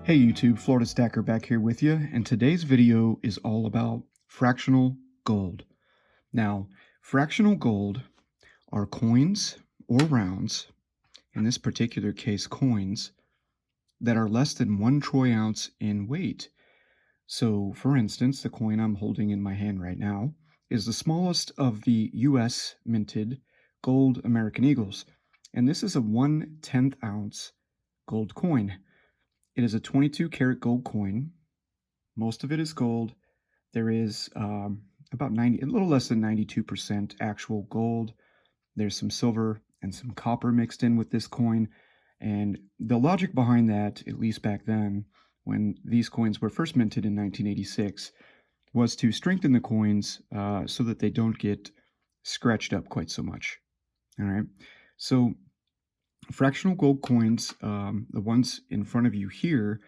Hey YouTube, Florida Stacker back here with you, and today's video is all about fractional gold. Now, fractional gold are coins or rounds, in this particular case coins, that are less than 1 troy ounce in weight. So, for instance, the coin I'm holding in my hand right now is the smallest of the US minted gold American Eagles, and this is a 1/10 ounce gold coin. It is a 22 karat gold coin. Most of it is gold. There is about a little less than 92% actual gold. There's some silver and some copper mixed in with this coin. And the logic behind that, at least back then, when these coins were first minted in 1986, was to strengthen the coins so that they don't get scratched up quite so much. All right. So fractional gold coins, the ones in front of you here,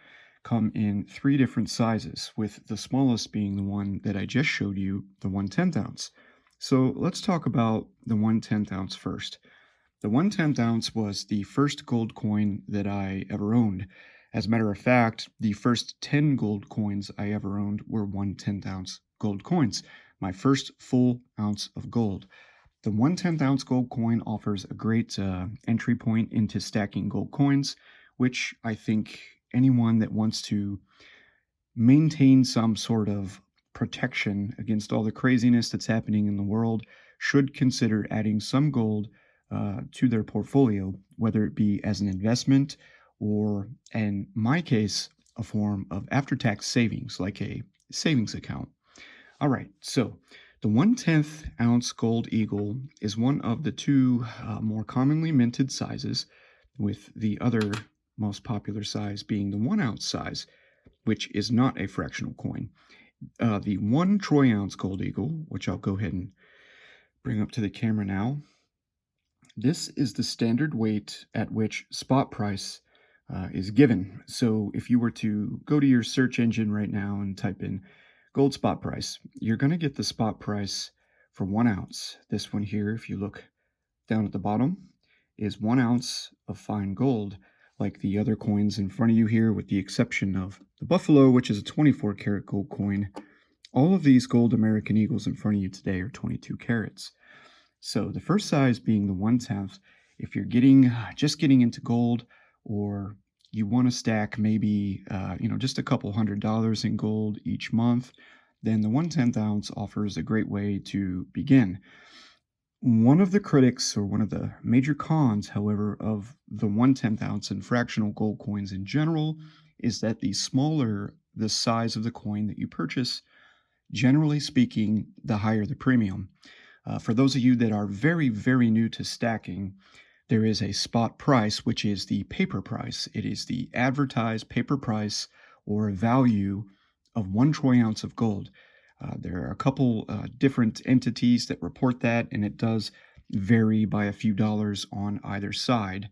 come in 3 different sizes, with the smallest being the one that I just showed you, the 1/10 ounce. So let's talk about the 1/10 ounce first. The 1/10 ounce was the first gold coin that I ever owned. As a matter of fact, the first 10 gold coins I ever owned were 1/10 ounce gold coins, my first full ounce of gold. The 1/10 ounce gold coin offers a great entry point into stacking gold coins, which I think anyone that wants to maintain some sort of protection against all the craziness that's happening in the world should consider adding some gold to their portfolio, whether it be as an investment or, in my case, a form of after-tax savings, like a savings account. All right, so the 1/10 ounce gold eagle is one of the 2 more commonly minted sizes, with the other most popular size being the 1 ounce size, which is not a fractional coin. The 1 troy ounce gold eagle, which I'll go ahead and bring up to the camera now, this is the standard weight at which spot price is given. So if you were to go to your search engine right now and type in gold spot price, you're going to get the spot price for 1 ounce. This one here, if you look down at the bottom, is 1 ounce of fine gold, like the other coins in front of you here, with the exception of the Buffalo, which is a 24 karat gold coin. All of these gold American Eagles in front of you today are 22 carats. So the first size being the 1/10. If you're just getting into gold, or you want to stack maybe just a couple $100 in gold each month, then the 1/10 ounce offers a great way to begin. One of the critics, or one of the major cons, however, of the 1/10 ounce and fractional gold coins in general, is that the smaller the size of the coin that you purchase, generally speaking, the higher the premium. For those of you that are very, very new to stacking, there is a spot price, which is the paper price. It is the advertised paper price or value of 1 troy ounce of gold. There are a couple different entities that report that, and it does vary by a few dollars on either side.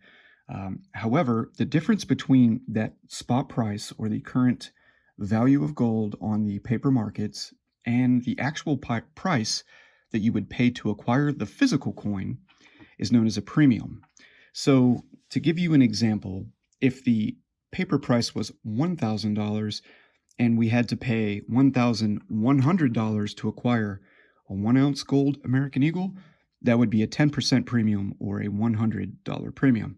However, the difference between that spot price, or the current value of gold on the paper markets, and the actual price that you would pay to acquire the physical coin is known as a premium. So to give you an example, if the paper price was $1,000 and we had to pay $1,100 to acquire a 1 ounce gold American Eagle, that would be a 10% premium, or a $100 premium.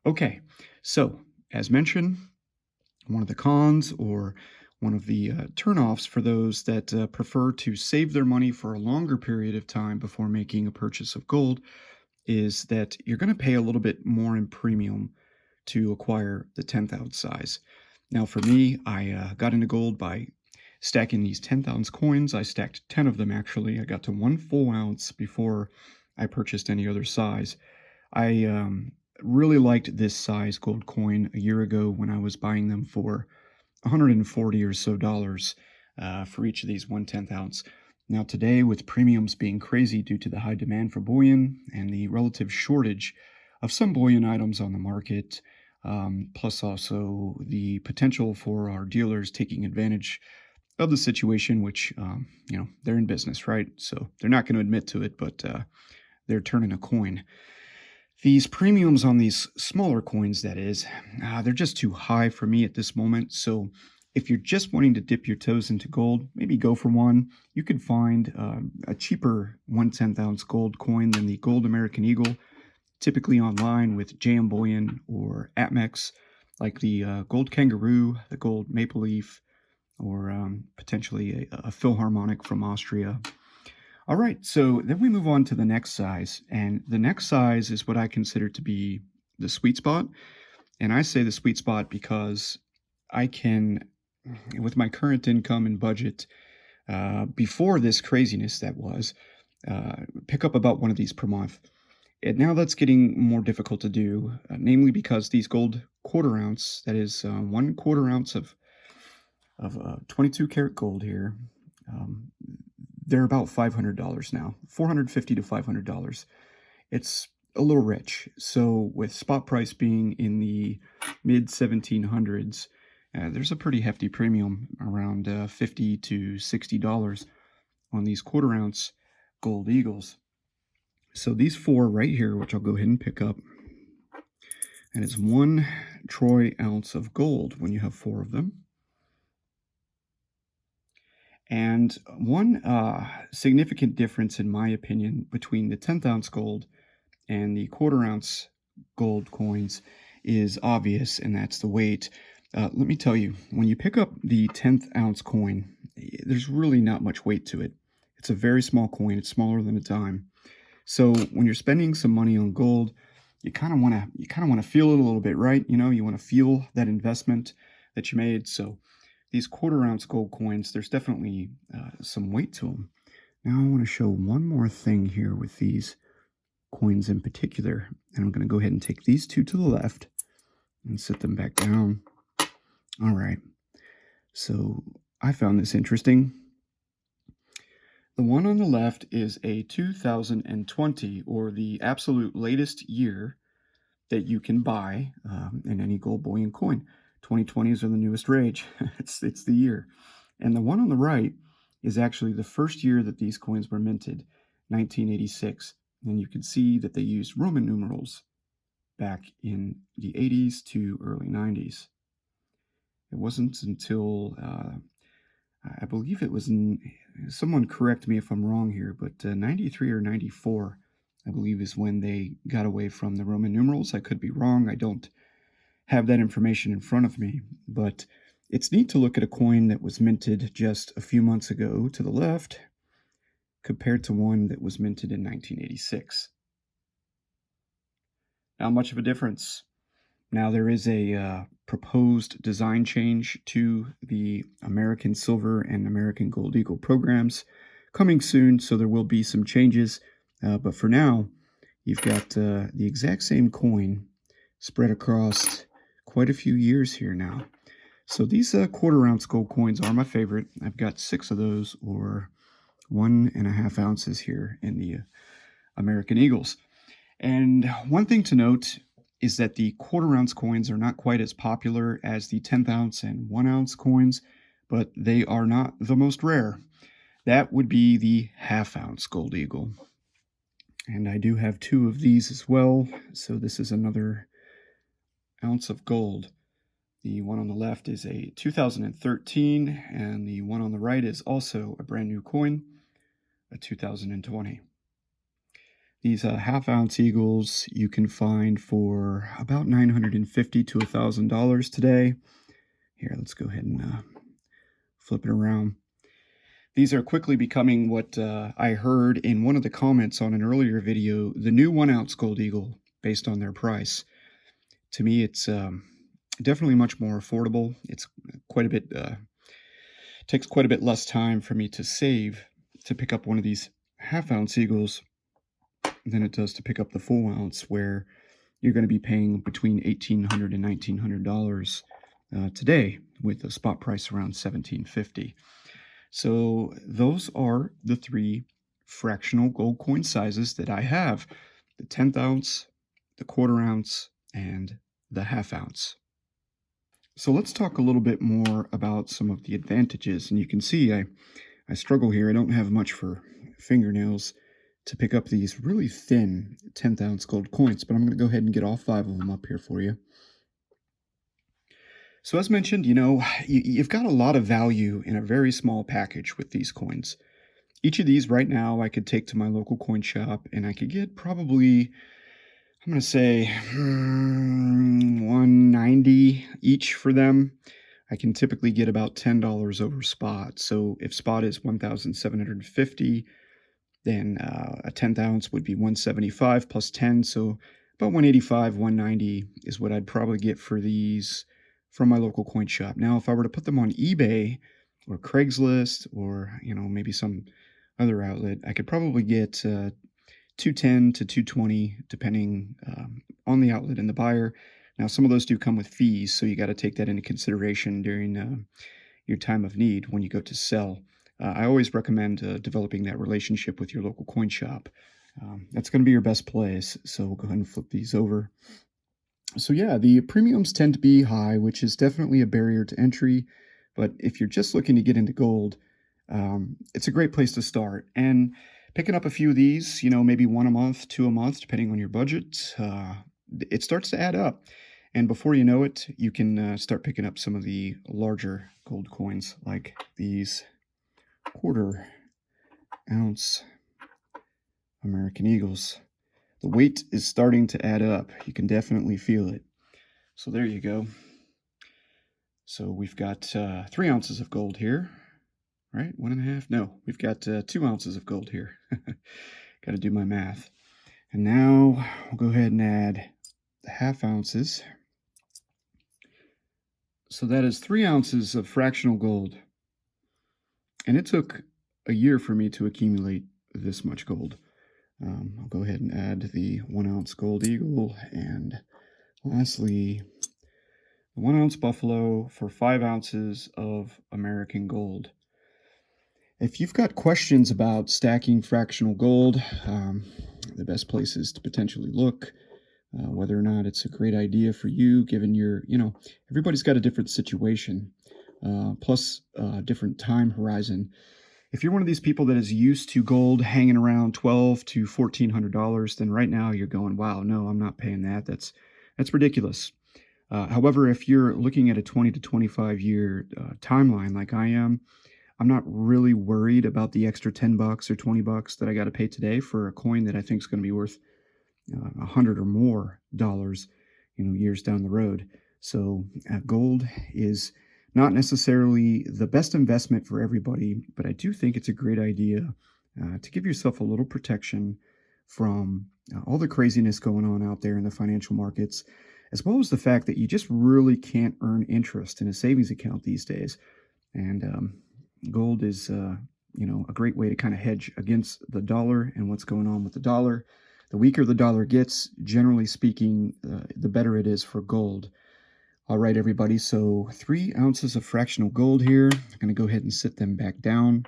Okay, so as mentioned, one of the cons, or one of the turnoffs for those that prefer to save their money for a longer period of time before making a purchase of gold, is that you're going to pay a little bit more in premium to acquire the 10th ounce size. Now for me, I got into gold by stacking these 10th ounce coins. I stacked 10 of them actually. I got to 1 full ounce before I purchased any other size. I really liked this size gold coin a year ago when I was buying them for $140 or so for each of these 1/10 ounce. Now today, with premiums being crazy due to the high demand for bullion and the relative shortage of some bullion items on the market, plus also the potential for our dealers taking advantage of the situation, which, they're in business, right? So they're not going to admit to it, but they're turning a coin. These premiums on these smaller coins, that is, they're just too high for me at this moment. So if you're just wanting to dip your toes into gold, maybe go for one. You could find a cheaper 1/10 ounce gold coin than the Gold American Eagle, typically online with JM Bullion or Atmex, like the Gold Kangaroo, the Gold Maple Leaf, or potentially a Philharmonic from Austria. All right, so then we move on to the next size, and the next size is what I consider to be the sweet spot. And I say the sweet spot because I can, with my current income and budget, before this craziness that was, pick up about one of these per month. And now that's getting more difficult to do, namely because these gold quarter ounce, that is 1/4 ounce of 22 karat gold here, um, they're about $500 now, $450 to $500. It's a little rich. So with spot price being in the mid 1700s, there's a pretty hefty premium around $50 to $60 on these quarter ounce gold eagles. So these four right here, which I'll go ahead and pick up, and it's 1 troy ounce of gold when you have four of them. And one significant difference, in my opinion, between the 10th ounce gold and the quarter ounce gold coins is obvious, and that's the weight. Let me tell you, when you pick up the 10th ounce coin, there's really not much weight to it. It's a very small coin. It's smaller than a dime. So when you're spending some money on gold, you kind of want to feel it a little bit, right? You know, you want to feel that investment that you made. So these quarter ounce gold coins, there's definitely some weight to them. Now I want to show one more thing here with these coins in particular, and I'm going to go ahead and take these two to the left and set them back down. All right, so I found this interesting. The one on the left is a 2020, or the absolute latest year that you can buy in any gold bullion coin. 2020s are the newest rage. it's the year. And the one on the right is actually the first year that these coins were minted, 1986. And you can see that they used Roman numerals back in the 80s to early 90s. It wasn't until, I believe it was, someone correct me if I'm wrong here, but 93 or 94, I believe, is when they got away from the Roman numerals. I could be wrong. I don't have that information in front of me, but it's neat to look at a coin that was minted just a few months ago to the left compared to one that was minted in 1986. Not much of a difference. Now there is a proposed design change to the American Silver and American Gold Eagle programs coming soon, so there will be some changes. But for now, you've got the exact same coin spread across quite a few years here now. So these quarter ounce gold coins are my favorite. I've got 6 of those, or 1.5 ounces here in the American Eagles. And one thing to note is that the quarter ounce coins are not quite as popular as the 10th ounce and 1 ounce coins, but they are not the most rare. That would be the half ounce gold eagle. And I do have 2 of these as well. So this is another ounce of gold. The one on the left is a 2013, and the one on the right is also a brand new coin, a 2020. These half ounce eagles you can find for about $950 to $1,000 today. Here, let's go ahead and flip it around. These are quickly becoming what I heard in one of the comments on an earlier video, the new 1 ounce gold eagle, based on their price. To me, it's definitely much more affordable. It's quite a bit, takes quite a bit less time for me to save to pick up one of these half ounce eagles than it does to pick up the full ounce, where you're going to be paying between $1,800 and $1,900 today, with a spot price around $1,750. So those are the 3 fractional gold coin sizes that I have: the 10th ounce, the quarter ounce, and the half ounce. So let's talk a little bit more about some of the advantages. And you can see I struggle here. I don't have much for fingernails to pick up these really thin 10th ounce gold coins, but I'm going to go ahead and get all 5 of them up here for you. So as mentioned, you've got a lot of value in a very small package with these coins. Each of these right now I could take to my local coin shop and I could get probably, I'm going to say 190 each for them. I can typically get about $10 over spot. So if spot is 1,750, then a 10th ounce would be 175 plus 10. So about 185, 190 is what I'd probably get for these from my local coin shop. Now, if I were to put them on eBay or Craigslist or, maybe some other outlet, I could probably get 210 to 220 depending on the outlet and the buyer. Now, some of those do come with fees, so you got to take that into consideration during your time of need when you go to sell. I always recommend developing that relationship with your local coin shop. That's going to be your best place. So we'll go ahead and flip these over. So yeah, the premiums tend to be high, which is definitely a barrier to entry. But if you're just looking to get into gold, it's a great place to start. And picking up a few of these, maybe 1 a month, 2 a month, depending on your budget, it starts to add up. And before you know it, you can start picking up some of the larger gold coins like these 1/4 ounce American Eagles. The weight is starting to add up. You can definitely feel it. So there you go. So we've got 3 ounces of gold here, right? 1.5? No, we've got 2 ounces of gold here. Got to do my math. And now we'll go ahead and add the 1/2 ounces. So that is 3 ounces of fractional gold. And it took a year for me to accumulate this much gold. I'll go ahead and add the 1 ounce gold eagle, and lastly, the 1 ounce buffalo for 5 ounces of American gold. If you've got questions about stacking fractional gold, the best places to potentially look, whether or not it's a great idea for you, given your, everybody's got a different situation, plus different time horizon. If you're one of these people that is used to gold hanging around $1,200 to $1,400, then right now you're going, wow, no, I'm not paying that. That's ridiculous. However, if you're looking at a 20 to 25 year timeline like I am, I'm not really worried about the extra $10 or $20 that I got to pay today for a coin that I think is going to be worth $100 or more dollars, years down the road. So gold is not necessarily the best investment for everybody, but I do think it's a great idea to give yourself a little protection from all the craziness going on out there in the financial markets, as well as the fact that you just really can't earn interest in a savings account these days. And gold is, a great way to kind of hedge against the dollar and what's going on with the dollar. The weaker the dollar gets, generally speaking, the better it is for gold. All right, everybody, so 3 ounces of fractional gold here. I'm going to go ahead and sit them back down.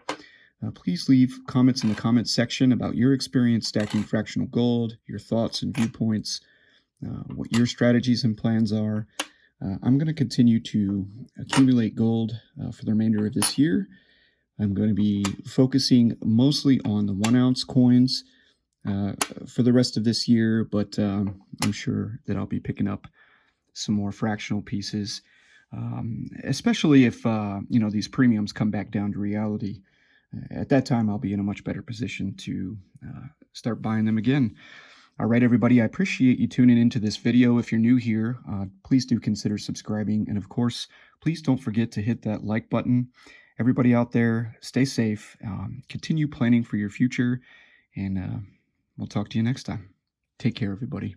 Please leave comments in the comments section about your experience stacking fractional gold, your thoughts and viewpoints, what your strategies and plans are. I'm going to continue to accumulate gold for the remainder of this year. I'm going to be focusing mostly on the 1 ounce coins for the rest of this year, but I'm sure that I'll be picking up some more fractional pieces, especially if these premiums come back down to reality. At that time, I'll be in a much better position to start buying them again. All right, everybody, I appreciate you tuning into this video. If you're new here, please do consider subscribing. And of course, please don't forget to hit that like button. Everybody out there, stay safe, continue planning for your future, and we'll talk to you next time. Take care, everybody.